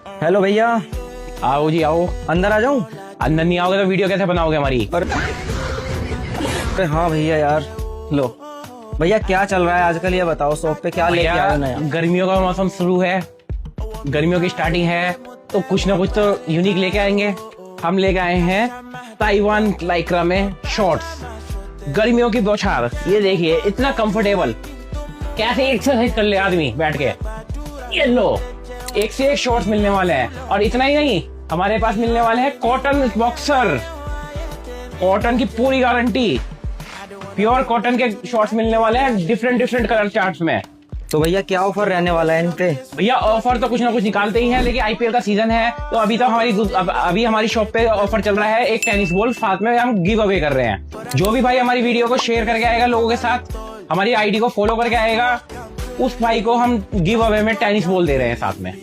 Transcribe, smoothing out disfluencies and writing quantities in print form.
Hello भैया। आओ जी आओ। अंदर आ जाऊं? अंदर नहीं आओगे तो वीडियो कैसे बनाओगे हमारी? अरे हाँ भैया यार। लो भैया, क्या चल रहा है आजकल ये बताओ, शॉप पे क्या लेके आए हो नया? गर्मियों का मौसम शुरू है, गर्मियों की स्टार्टिंग है, तो कुछ ना कुछ तो यूनिक लेके आएंगे। हम लेके आए हैं ताइवान लाइक्रा में शॉर्ट्स, गर्मियों की बौछार। ये देखिए इतना कंफर्टेबल, कैसे एक्सरसाइज कर ले आदमी बैठ के। ये लो, एक से एक शॉर्ट्स मिलने वाले हैं। और इतना ही नहीं, हमारे पास मिलने वाले हैं कॉटन बॉक्सर, कॉटन की पूरी गारंटी, प्योर कॉटन के शॉर्ट्स मिलने वाले हैं डिफरेंट कलर चार्ट्स में। तो भैया क्या ऑफर रहने वाला है इन पे? भैया ऑफर तो कुछ ना कुछ निकालते ही हैं, लेकिन आईपीएल का सीजन है तो अभी तो अभी हमारी शॉप पे ऑफर चल रहा है। एक टेनिस बॉल साथ में हम गिव अवे कर रहे हैं। जो भी भाई हमारी वीडियो को शेयर करके आएगा लोगों के साथ, हमारी आईडी को फॉलो करके आएगा, उस भाई को हम गिव अवे में टेनिस बॉल दे रहे हैं साथ में।